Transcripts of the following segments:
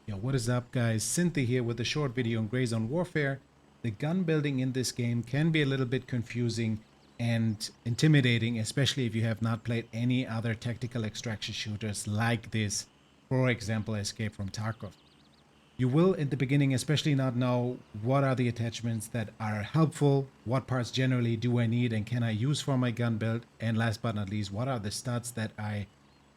Yo, what is up guys? Cynthia here with a short video on Grayzone Warfare. The gun building in this game can be a little bit confusing and intimidating, especially if you have not played any other tactical extraction shooters like this, for example, Escape from Tarkov. You will in the beginning especially not know what are the attachments that are helpful, what parts generally do I need and can I use for my gun build, and last but not least, what are the stats that I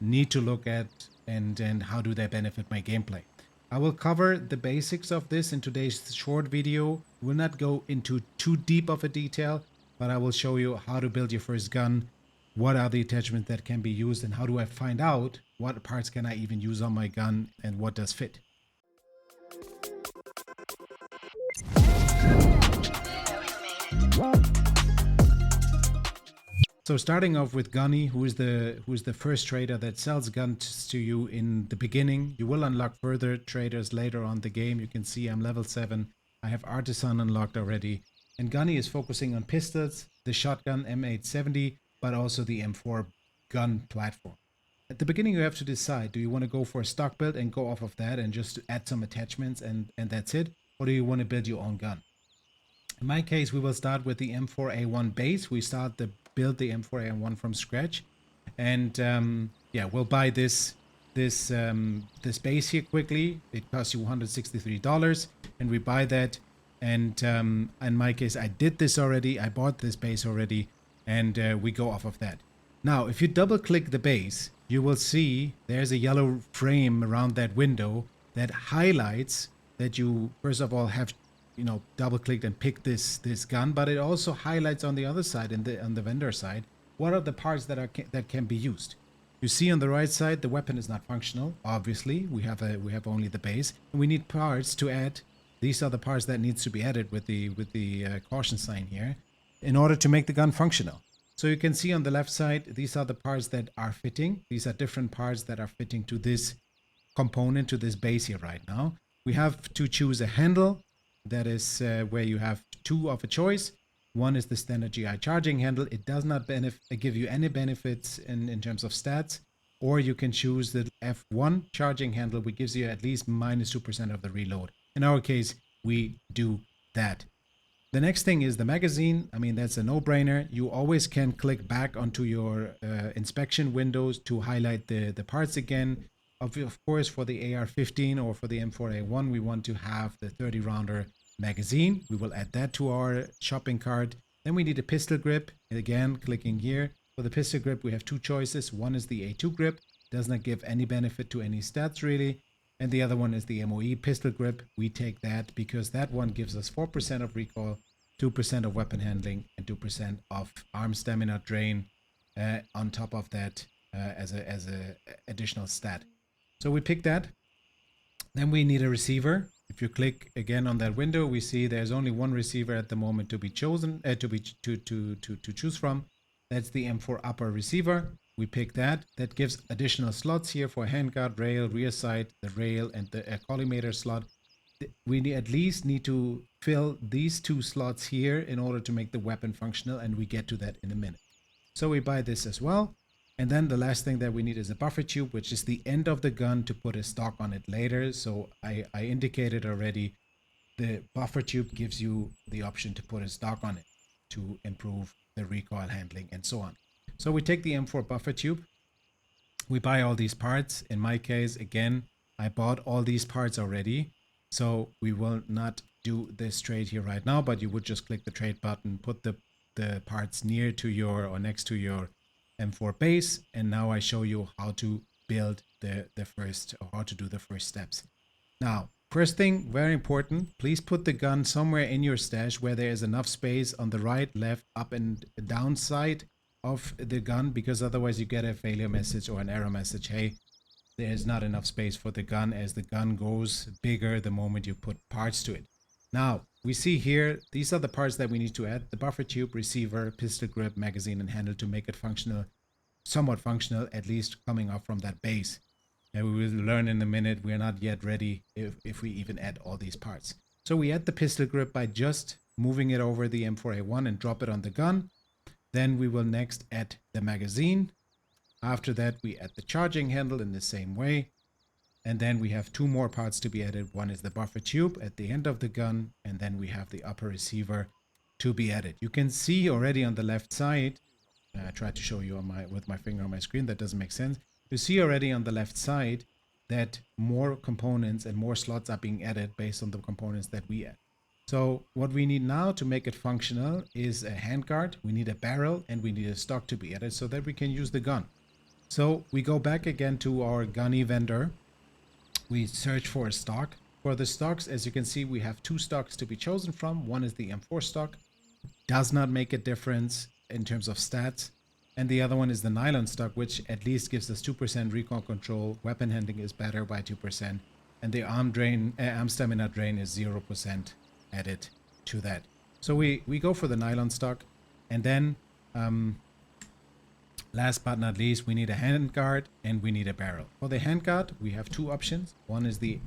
need to look at and how do they benefit my gameplay. I will cover the basics of this in today's short video. Will not go into too deep of a detail, but I will show you how to build your first gun, what are the attachments that can be used, and how do I find out what parts can I even use on my gun and what does fit. So starting off with Gunny, who is the first trader that sells guns to you in the beginning. You will unlock further traders later on the game. You can see I'm level 7. I have Artisan unlocked already. And Gunny is focusing on pistols, the shotgun M870, but also the M4 gun platform. At the beginning you have to decide, do you want to go for a stock build and go off of that and just add some attachments and that's it? Or do you want to build your own gun? In my case, we will start with the M4A1 base. We build the M4A1 from scratch, and yeah, we'll buy this base here quickly. It costs you $163, and we buy that. And in my case, I did this already. I bought this base already, and we go off of that. Now, if you double click the base, you will see there's a yellow frame around that window that highlights that you first of all have double clicked and pick this gun, but it also highlights on the other side, on the vendor side, what are the parts that can be used. You see on the right side the weapon is not functional. Obviously, we have only the base, and we need parts to add. These are the parts that needs to be added with the caution sign here in order to make the gun functional. So you can see on the left side, these are the parts that are fitting. These are different parts that are fitting to this component, to this base here right now. We have to choose a handle. That is where you have two of a choice. One is the standard GI charging handle. It does not give you any benefits in terms of stats. Or you can choose the F1 charging handle, which gives you at least -2% of the reload. In our case, we do that. The next thing is the magazine. I mean, that's a no-brainer. You always can click back onto your inspection windows to highlight the parts again. Of course, for the AR-15 or for the M4A1, we want to have the 30-rounder magazine. We will add that to our shopping cart. Then we need a pistol grip. Again, clicking here. For the pistol grip, we have two choices. One is the A2 grip. Does not give any benefit to any stats, really. And the other one is the MOE pistol grip. We take that because that one gives us 4% of recoil, 2% of weapon handling, and 2% of arm stamina drain on top of that as a additional stat. So we pick that. Then we need a receiver. If you click again on that window, we see there's only one receiver at the moment to be chosen, to choose from. That's the M4 upper receiver. We pick that. That gives additional slots here for handguard, rail, rear sight, the rail, and the collimator slot. We at least need to fill these two slots here in order to make the weapon functional, and we get to that in a minute. So we buy this as well. And then the last thing that we need is a buffer tube, which is the end of the gun to put a stock on it later. So I indicated already, the buffer tube gives you the option to put a stock on it to improve the recoil handling and so on. So we take the M4 buffer tube. We buy all these parts. In my case, again, I bought all these parts already. So we will not do this trade here right now, but you would just click the trade button, put the parts near to your or next to your M4 base, and now I show you how to build the first, or how to do the first steps. Now, first thing, very important, please put the gun somewhere in your stash where there is enough space on the right, left, up and down side of the gun, because otherwise you get a failure message or an error message. Hey, there is not enough space for the gun, as the gun goes bigger the moment you put parts to it. Now, we see here, these are the parts that we need to add: the buffer tube, receiver, pistol grip, magazine, and handle to make it functional, somewhat functional, at least coming up from that base. And we will learn in a minute, we're not yet ready if we even add all these parts. So we add the pistol grip by just moving it over the M4A1 and drop it on the gun. Then we will next add the magazine. After that, we add the charging handle in the same way. And then we have 2 more parts to be added. One is the buffer tube at the end of the gun, and then we have the upper receiver to be added. You can see already on the left side, I tried to show you on with my finger on my screen, that doesn't make sense. You see already on the left side that more components and more slots are being added based on the components that we add. So what we need now to make it functional is a handguard, we need a barrel, and we need a stock to be added so that we can use the gun. So we go back again to our gunny vendor. We search for a stock. For the stocks, as you can see, we have 2 stocks to be chosen from. One is the M4 stock, does not make a difference in terms of stats. And the other one is the nylon stock, which at least gives us 2% recall control. Weapon handling is better by 2%. And the arm stamina drain is 0% added to that. So we go for the nylon stock. And then last but not least, we need a handguard and we need a barrel. For the handguard, we have 2 options. One is the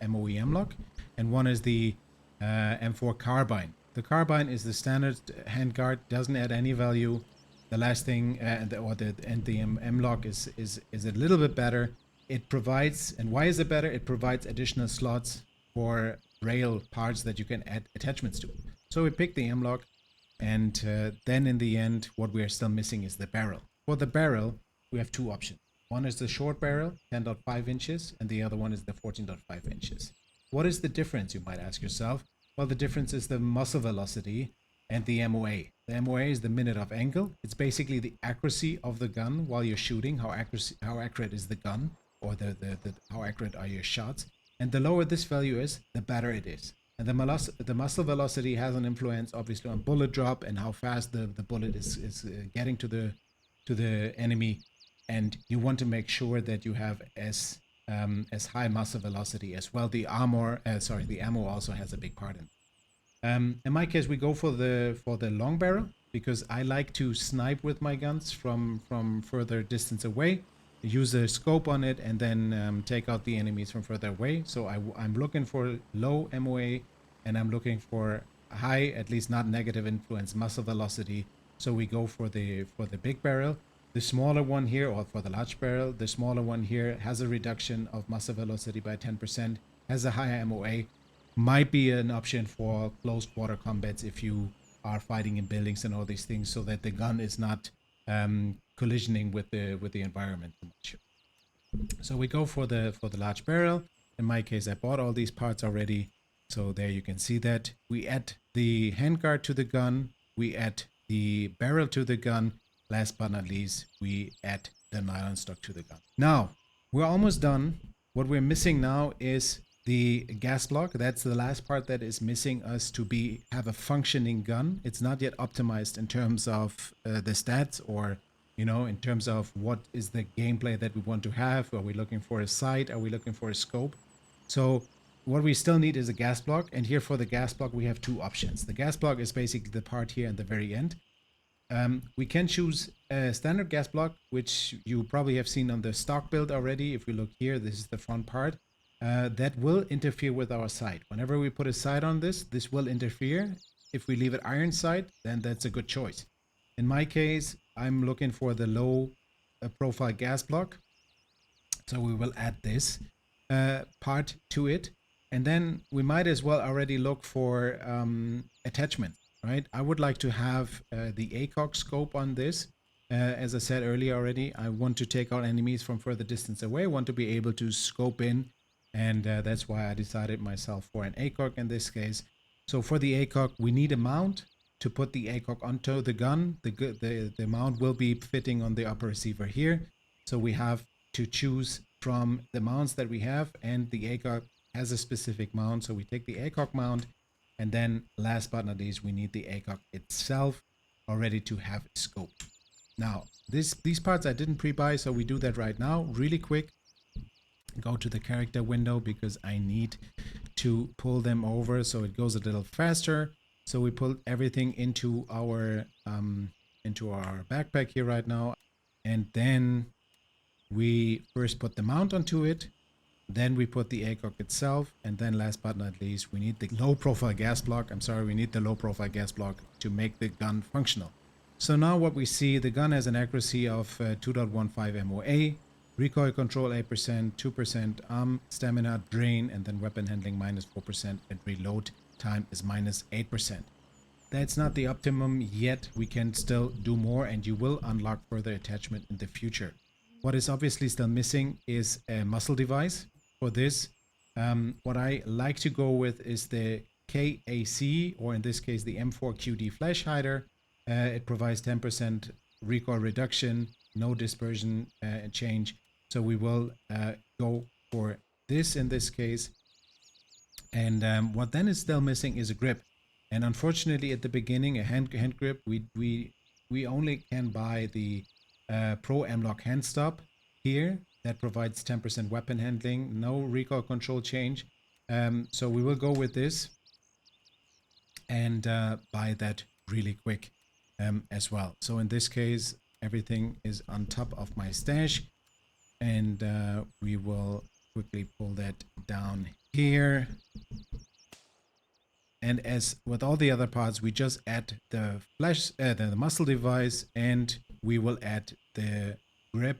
MOE lock, and one is the M4 carbine. The carbine is the standard handguard, doesn't add any value. The last thing, the M-lock is a little bit better. It provides, and why is it better? It provides additional slots for rail parts that you can add attachments to. So we pick the M-lock, and then in the end, what we are still missing is the barrel. For the barrel, we have 2 options. One is the short barrel, 10.5 inches, and the other one is the 14.5 inches. What is the difference, you might ask yourself? Well, the difference is the muzzle velocity and the MOA. The MOA is the minute of angle. It's basically the accuracy of the gun while you're shooting, how accurate is the gun, or how accurate are your shots. And the lower this value is, the better it is. And the muzzle velocity has an influence, obviously, on bullet drop and how fast the bullet is getting to the enemy. And you want to make sure that you have as high muzzle velocity as well. The ammo also has a big part in it. In my case, we go for the long barrel because I like to snipe with my guns from further distance away, use a scope on it, and then take out the enemies from further away. So I'm looking for low MOA, and I'm looking for high, at least not negative influence, muzzle velocity. So we go for the big barrel. The smaller one here, or for the large barrel, the smaller one here has a reduction of muzzle velocity by 10%, has a higher MOA. Might be an option for close quarter combats if you are fighting in buildings and all these things, so that the gun is not collisioning with the environment too much. So we go for the large barrel. In my case, I bought all these parts already, so there you can see that. We add the handguard to the gun, we add the barrel to the gun. Last but not least, we add the nylon stock to the gun. Now, we're almost done. What we're missing now is the gas block. That's the last part that is missing us to have a functioning gun. It's not yet optimized in terms of the stats, or in terms of what is the gameplay that we want to have. Are we looking for a sight? Are we looking for a scope? So what we still need is a gas block. And here for the gas block, we have 2 options. The gas block is basically the part here at the very end. We can choose a standard gas block, which you probably have seen on the stock build already. If we look here, this is the front part. That will interfere with our sight. Whenever we put a sight on this will interfere. If we leave it iron sight, then that's a good choice. In my case, I'm looking for the low profile gas block. So we will add this part to it. And then we might as well already look for attachment. Right, I would like to have the ACOG scope on this. As I said earlier already, I want to take out enemies from further distance away. I want to be able to scope in, and that's why I decided myself for an ACOG in this case. So for the ACOG, we need a mount to put the ACOG onto the gun. The mount will be fitting on the upper receiver here. So we have to choose from the mounts that we have, and the ACOG has a specific mount. So we take the ACOG mount. And then last but not least, we need the ACOG itself already to have a scope. Now, these parts I didn't pre-buy, so we do that right now, really quick. Go to the character window because I need to pull them over so it goes a little faster. So we pull everything into our backpack here right now. And then we first put the mount onto it. Then we put the ACOG itself, and then last but not least, we need the low profile gas block. We need the low profile gas block to make the gun functional. So now what we see, the gun has an accuracy of 2.15 MOA. recoil control 8%, 2% arm stamina drain, and then weapon handling minus 4%, and reload time is minus 8%. That's not the optimum yet. We can still do more, and you will unlock further attachment in the future. What is obviously still missing is a muscle device. For this, what I like to go with is the KAC, or in this case, the M4QD flash hider. It provides 10% recoil reduction, no dispersion change. So we will go for this in this case. And what then is still missing is a grip. And unfortunately, at the beginning, a hand grip, we only can buy the Pro M-Lock hand stop here. That provides 10% weapon handling, no recoil control change. So we will go with this and buy that really quick as well. So in this case, everything is on top of my stash, and we will quickly pull that down here. And as with all the other parts, we just add the the muscle device, and we will add the grip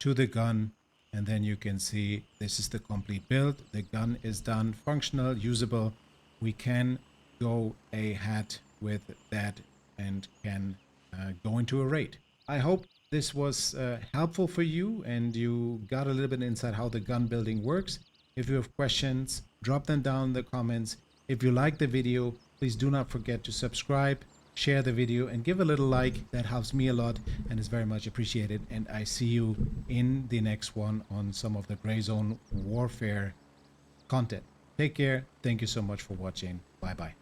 to the gun. And then you can see this is the complete build. The gun is done, functional, usable. We can go ahead with that and can go into a raid. I hope this was helpful for you and you got a little bit insight how the gun building works. If you have questions, drop them down in the comments. If you like the video, please do not forget to subscribe, share the video, and give a little like. That helps me a lot and is very much appreciated. And I see you in the next one on some of the Grayzone Warfare content. Take care. Thank you so much for watching. Bye bye.